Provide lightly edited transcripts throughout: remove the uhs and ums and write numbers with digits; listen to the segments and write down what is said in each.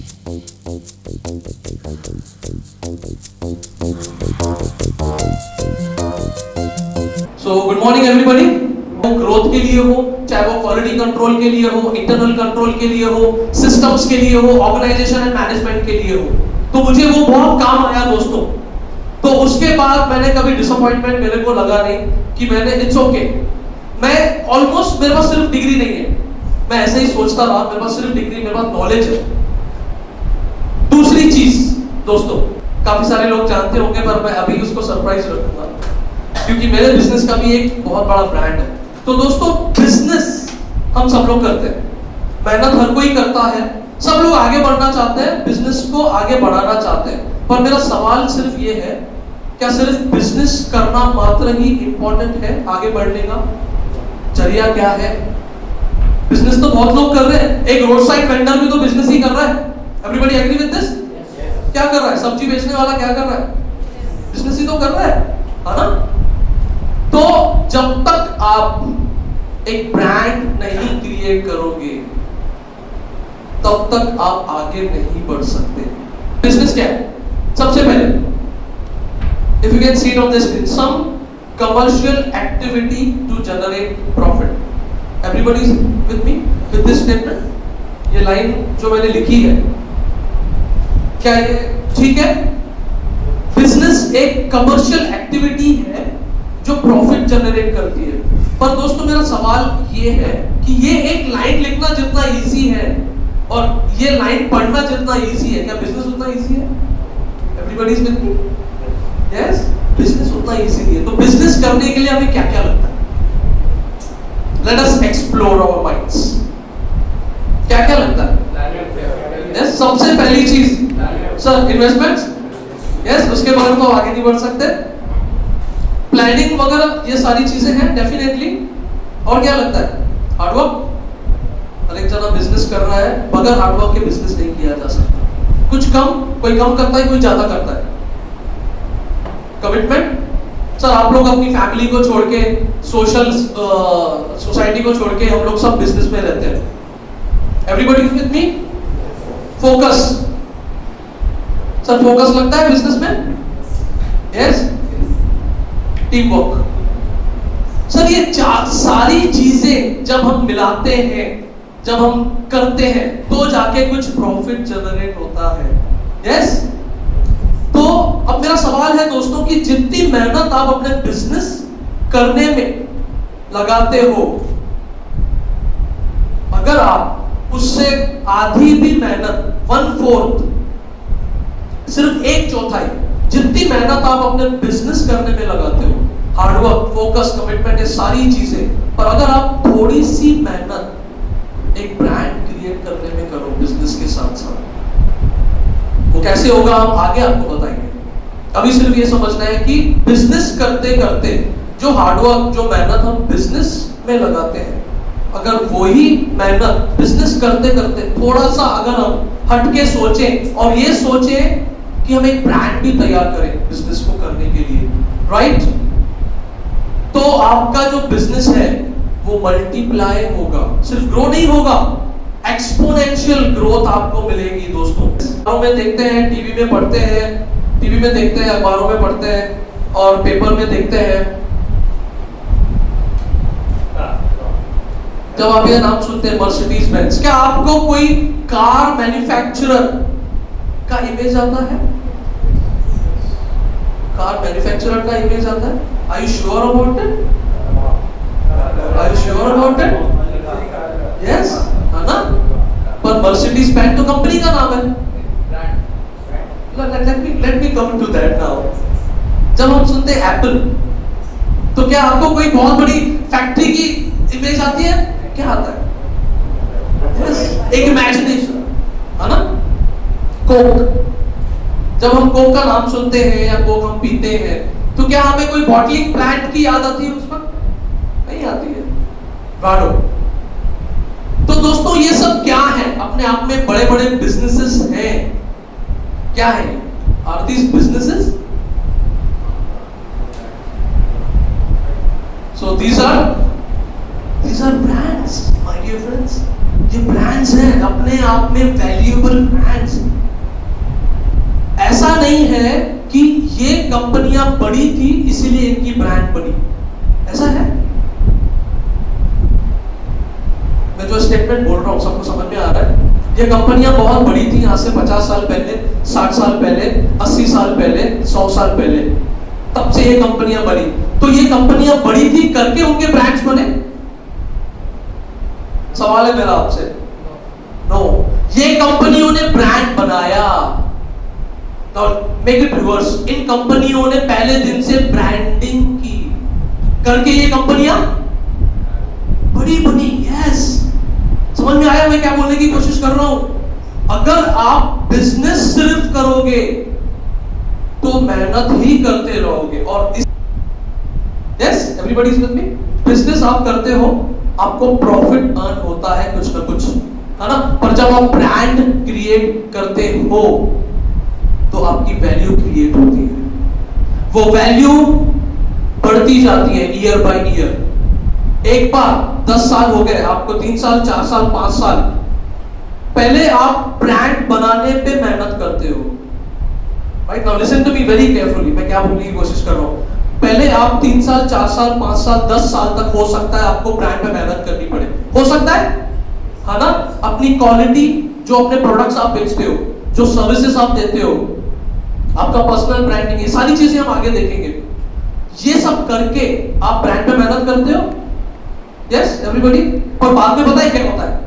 So good morning everybody. Growth के लिए हो, चाहे वो क्वालिटी कंट्रोल के लिए हो, इंटरनल कंट्रोल के लिए हो, सिस्टम्स के लिए हो, ऑर्गेनाइजेशन एंड मैनेजमेंट के लिए हो, तो मुझे वो बहुत काम आया दोस्तों। तो उसके बाद मैंने कभी डिसअपॉइंटमेंट मेरे को लगा नहीं कि मैंने इट्स ओके। मैं ऑलमोस्ट, मेरे पास सिर्फ डिग्री नहीं है, मैं ऐसे ही सोचता रहा, मेरे पास सिर्फ डिग्री, मेरे पास नॉलेज है। दूसरी चीज दोस्तों, काफी सारे लोग जानते होंगे पर मैं अभी उसको सरप्राइज रखूंगा क्योंकि मेरे बिजनेस का भी एक बहुत बड़ा ब्रांड है। तो दोस्तों, बिजनेस हम सब लोग करते हैं, मेहनत हर कोई करता है, सब लोग आगे बढ़ना चाहते हैं, बिजनेस को आगे बढ़ाना चाहते हैं। पर मेरा सवाल सिर्फ ये है, क्या सिर्फ बिजनेस करना मात्र ही इंपॉर्टेंट है आगे बढ़ने का? जरिया क्या है? बिजनेस तो बहुत लोग कर रहे हैं, एक रोड साइड वेंडर भी तो बिजनेस ही कर रहा है। Everybody agree with this? क्या कर रहा है? सब्जी बेचने वाला क्या कर रहा है? बिजनेस ही तो कर रहा है ना? तो जब तक आप एक ब्रांड नहीं क्रिएट करोगे तब तक आप आगे नहीं बढ़ सकते। बिजनेस क्या है? सबसे पहले, if you can see it on the screen, some commercial activity to generate profit. Everybody is with me with this statement? ये लाइन जो मैंने लिखी है, क्या ये ठीक है? बिजनेस एक कमर्शियल एक्टिविटी है जो प्रॉफिट जनरेट करती है। पर दोस्तों, मेरा सवाल ये है कि ये एक लाइन लिखना जितना इजी है और ये लाइन पढ़ना जितना इजी है, क्या बिजनेस उतना इजी है? Everybody is with me? Yes, business उतना इजी नहीं है। तो बिजनेस करने के लिए हमें क्या क्या लगता है? Let us explore our minds. क्या क्या लगता है? यस, सबसे पहली चीज सर, इन्वेस्टमेंट्स। यस, उसके बारे में तो आगे नहीं बढ़ सकते। प्लानिंग वगैरह, ये सारी चीजें हैं डेफिनेटली। और क्या लगता है? हार्डवर्क। हर एक जना बिजनेस कर रहा है, बगैर हार्डवर्क के बिजनेस नहीं किया जा सकता। कुछ कम, कोई कम करता है, कोई ज्यादा करता है। कमिटमेंट। सर, आप लोग अपनी फैमिली को छोड़ के, सोशल सोसाइटी को छोड़ के, हम लोग सब बिजनेस में रहते हैं। Everybody with me? Focus. Sir, focus लगता है बिजनेस में? यस। Team work. सर, ये सारी चीजें जब हम मिलाते हैं, जब हम करते हैं, तो जाके कुछ प्रॉफिट जनरेट होता है। यस। तो अब मेरा सवाल है दोस्तों कि जितनी मेहनत आप अपने बिजनेस करने में लगाते हो, अगर आप उससे आधी भी मेहनत, 1/4, सिर्फ 1/4 जितनी मेहनत आप अपने बिजनेस करने में लगाते हो, हार्डवर्क, फोकस, कमिटमेंट, ये सारी चीजें, पर अगर आप थोड़ी सी मेहनत एक ब्रांड क्रिएट करने में करो बिजनेस के साथ साथ, वो कैसे होगा हम आगे आपको बताएंगे। अभी सिर्फ ये समझना है कि बिजनेस करते करते जो हार्डवर्क, जो मेहनत हम बिजनेस में लगाते हैं, अगर वही मेहनत बिजनेस करते करते थोड़ा सा अगर हम हटके सोचें और ये सोचें कि हम एक ब्रांड भी तैयार करें बिजनेस को करने के लिए, राइट? तो आपका जो बिजनेस है वो मल्टीप्लाई होगा, सिर्फ ग्रो नहीं होगा, एक्सपोनेंशियल ग्रोथ आपको मिलेगी दोस्तों। अखबारों में देखते हैं, टीवी में पढ़ते हैं, टीवी में देखते हैं, अखबारों में पढ़ते हैं और पेपर में देखते हैं। जब आप ये नाम सुनते हैं मर्सिडीज बेंज, क्या आपको कोई कार मैन्युफैक्चरर का इमेज आता है? कार मैन्युफैक्चरर का इमेज आता है? Are you sure about it? Are you sure about it? Yes, है ना? पर मर्सिडीज बेंज तो कंपनी का नाम है। Let me come to that now. जब हम सुनते हैं एप्पल, तो क्या आपको कोई बहुत बड़ी फैक्ट्री की इमेज आती है? क्या आता है? Yes, एक इमेजिनेशन, है ना? कोक, जब हम कोक का नाम सुनते हैं या कोक हम पीते हैं, तो क्या हमें कोई बॉटलिंग प्लांट की याद आती है? उस वक्त नहीं आती है। राडो। तो दोस्तों, ये सब क्या है? अपने आप में बड़े बड़े बिजनेसेस हैं। क्या है? Are these businesses? So these are brands, my dear friends. ये ब्रांड्स हैं, अपने आप में वैल्यूएबल ब्रांड्स। कंपनियां बड़ी थी इसीलिए इनकी ब्रांड बनी, ऐसा है? मैं जो स्टेटमेंट बोल रहा हूं सबको समझ में आ रहा है? ये कंपनियां बहुत बड़ी थी यहाँ से 50 साल पहले, 60 साल पहले, 80 साल पहले, 100 साल पहले, तब से ये कंपनियां बनी। तो ये कंपनियां बड़ी थी करके उनके ब्रांड्स बने? सवाल है मेरा आपसे। नो, ये कंपनियों ने ब्रांड बनाया। मेक इट रिवर्स, इन कंपनियों ने पहले दिन से ब्रांडिंग की करके ये कंपनियां बड़ी बनी। यस, समझ में आया मैं क्या बोलने की कोशिश कर रहा हूं? अगर आप बिजनेस सिर्फ करोगे तो मेहनत ही करते रहोगे। और yes, everybody is with me. Business आप करते हो, आपको प्रॉफिट अर्न होता है कुछ ना कुछ, है ना? पर जब आप ब्रांड क्रिएट करते हो तो आपकी वैल्यू क्रिएट होती है। वो वैल्यू बढ़ती जाती है ईयर बाय ईयर। एक बार 10 साल हो गए आपको, 3 साल, 4 साल, 5 साल, पहले आप ब्रांड बनाने पे मेहनत करते हो। Right now listen to me very carefully, मैं क्या बोलने की कोशिश कर रहा हूं। पहले आप 3 साल, 4 साल, 5 साल, 10 साल तक हो सकता है आपको ब्रांड पे मेहनत करनी पड़े, हो सकता है ना? अपनी क्वालिटी, जो अपने प्रोडक्ट्स आप बेचते हो, जो सर्विसेज आप देते हो, आपका पर्सनल ब्रांडिंग, ये सारी चीजें हम आगे देखेंगे। ये सब करके आप ब्रांड पे मेहनत करते हो। Yes everybody. और बाद में पता है क्या होता है?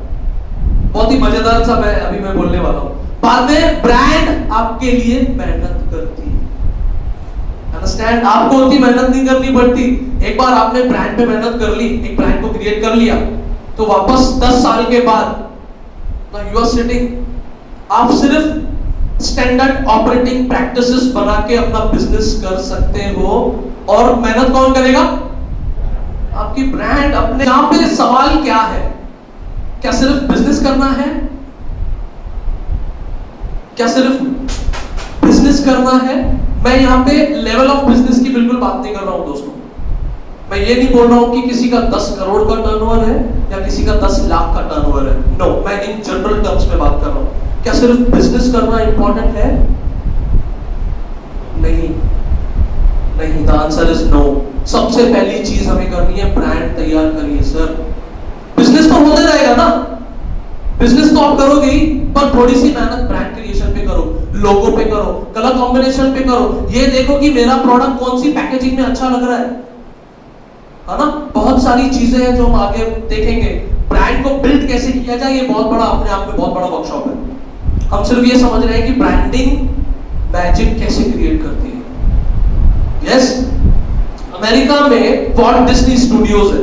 बहुत ही मजेदार सा मैं बोलने वाला हूं। बाद में ब्रांड आपके लिए मेहनत करती है। अंडरस्टैंड? आपको उतनी मेहनत नहीं करनी पड़ती। एक बार आपने ब्रांड पे मेहनत कर ली, एक ब्रांड को क्रिएट कर लिया, तो वापस 10 साल के बाद यू आर सिटिंग, आप सिर्फ स्टैंडर्ड ऑपरेटिंग प्रैक्टिसेस बना के अपना बिजनेस कर सकते हो। और मेहनत कौन करेगा? आपकी ब्रांड। अपने यहां पे सवाल क्या है? क्या सिर्फ बिजनेस करना है? क्या सिर्फ बिजनेस करना है? मैं यहां पे लेवल ऑफ बिजनेस की बिल्कुल बात नहीं कर रहा हूं दोस्तों। मैं ये नहीं बोल रहा हूं कि किसी का 10 करोड़ का टर्नओवर है या किसी का 10 लाख का टर्नओवर है। नो, मैं इन जनरल टर्म्स में बात कर रहा हूं। क्या सिर्फ बिजनेस करना इंपॉर्टेंट है? नहीं, नहीं। The answer is no. सबसे पहली चीज हमें करनी है ब्रांड तैयार करिए सर। बिजनेस तो होते रहेगा ना, बिजनेस तो आप करोगे ही, पर थोड़ी सी मेहनत ब्रांड क्रिएशन पे करो, लोगो पे करो, कलर कॉम्बिनेशन पे करो। ये देखो कि मेरा प्रोडक्ट कौन सी पैकेजिंग में अच्छा लग रहा है ना? बहुत सारी चीजें हैं जो हम आगे देखेंगे। ब्रांड को बिल्ड कैसे किया जाए, ये बहुत बड़ा, अपने आप में बहुत बड़ा वर्कशॉप है। हम सिर्फ ये समझ रहे हैं कि ब्रांडिंग मैजिक कैसे क्रिएट करती है। यस, अमेरिका में वॉल्ट डिज्नी स्टूडियोज है।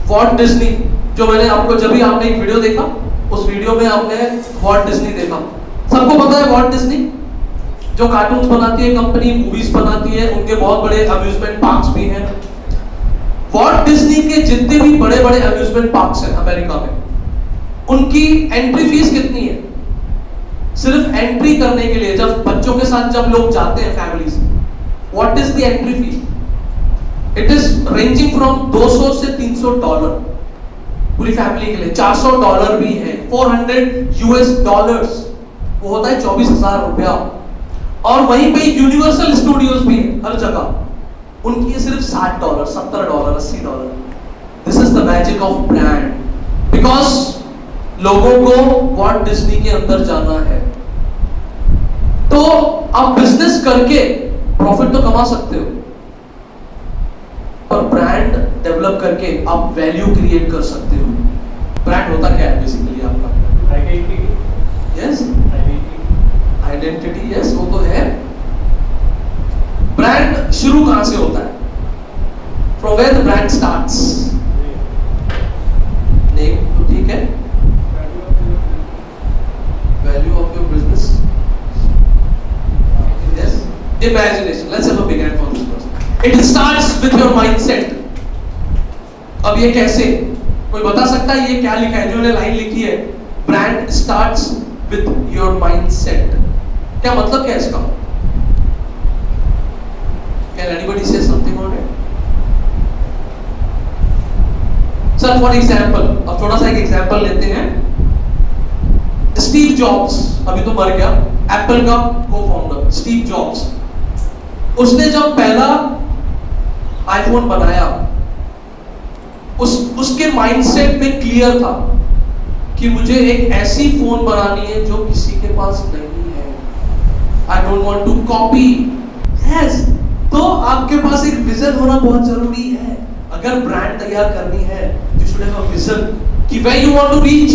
वॉल्ट डिज्नी, जो मैंने आपको, जब भी आपने एक वीडियो देखा, उस वीडियो में आपने वॉल्ट डिज्नी देखा। सबको पता है वॉल्ट डिज्नी जो कार्टून्स बनाती है कंपनी, मूवीज बनाती है, उनके बहुत बड़े अम्यूजमेंट पार्क्स भी हैं। वॉल्ट डिज्नी के जितने भी बड़े बड़े अम्यूजमेंट पार्क्स हैं अमेरिका में, उनकी एंट्री फीस कितनी है? सिर्फ एंट्री करने के लिए, जब बच्चों के साथ जब लोग जाते हैं families, what is the entry fee? It is ranging from $200 से $300 पूरी फैमिली के लिए। $400 भी है, $400, वो होता है 24,000 रुपया। और वहीं पे यूनिवर्सल स्टूडियोज भी है हर जगह, उनकी सिर्फ $60, $70, $80। This is the magic of brand, because लोगों को वॉल्ट डिज्नी के अंदर जाना है। तो आप बिजनेस करके प्रॉफिट तो कमा सकते हो, पर ब्रांड डेवलप करके आप वैल्यू क्रिएट कर सकते हो। ब्रांड होता क्या है बेसिकली? आपका आइडेंटिटी। यस, आइडेंटिटी, यस, वो तो है। ब्रांड शुरू कहां से होता है? From where the brand starts. Name तो ठीक है, value of your business, yes, imagination. Let's have a big hand for this person. It starts with your mindset. अब ये कैसे? कोई बता सकता है ये क्या लिखा है? जो ने लाइन लिखी है, brand starts with your mindset, क्या मतलब क्या है इसका? Can anybody say something on it? Sir, for example, अब थोड़ा सा एक एग्जांपल लेते हैं। स्टीव जॉब्स अभी तो मर गया, एप्पल का को-फाउंडर स्टीव जॉब्स। उसने जब पहला आईफोन बनाया, उसके माइंडसेट में क्लियर था कि मुझे एक ऐसी फोन बनानी है जो किसी के पास नहीं है। I don't want to copy. Yes, तो आपके पास एक विजन होना बहुत जरूरी है। अगर ब्रांड तैयार करनी है, you should have a vision कि where you want to reach,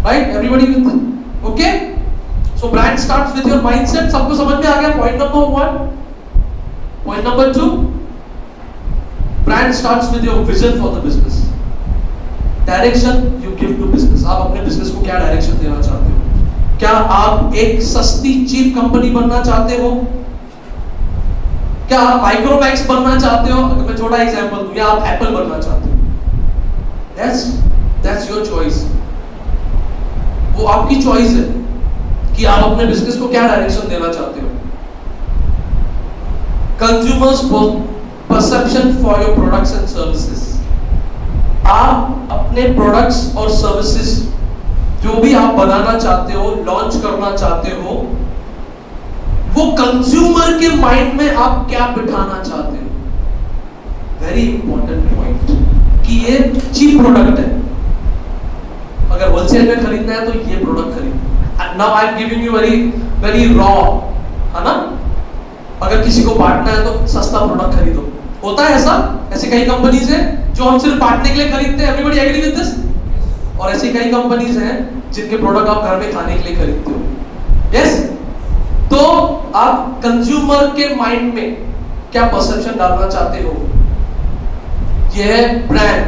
right? Everybody with okay? So brand starts with your mindset. सबको समझ में आ गया? Point number 1। Point number 2, brand starts with your vision for the business. Direction you give to business. आप अपने business को क्या direction देना चाहते हो? क्या आप एक सस्ती चीप कंपनी बनना चाहते हो? क्या आप माइक्रोमैक्स बनना चाहते हो? अगर मैं छोटा एग्जांपल दूं, या आप एप्पल बनना चाहते हो? That's your choice. वो आपकी चॉइस है कि आप अपने बिजनेस को क्या डायरेक्शन देना चाहते हो। Consumers perception for your products and services. आप अपने प्रोडक्ट्स और सर्विसेज जो भी आप बनाना चाहते हो, लॉन्च करना चाहते हो, वो कंज्यूमर के माइंड में आप क्या बिठाना चाहते हो। वेरी इंपॉर्टेंट पॉइंट कि ये चीप प्रोडक्ट है, अगर होलसेल में खरीदना है तो ये प्रोडक्ट खरीद। Now I am giving you very raw, है ना? अगर किसी को बांटना है तो सस्ता प्रोडक्ट खरीदो। होता है ऐसा, ऐसी कई कंपनीज हैं जो हम सिर्फ बांटने के लिए खरीदते हैं। Everybody agree with this? और ऐसी कई कंपनीज हैं जिनके प्रोडक्ट आप घर में खाने के लिए खरीदते हो। यस, तो आप कंज्यूमर के माइंड में क्या परसेप्शन डालना चाहते हो, यह है ब्रांड।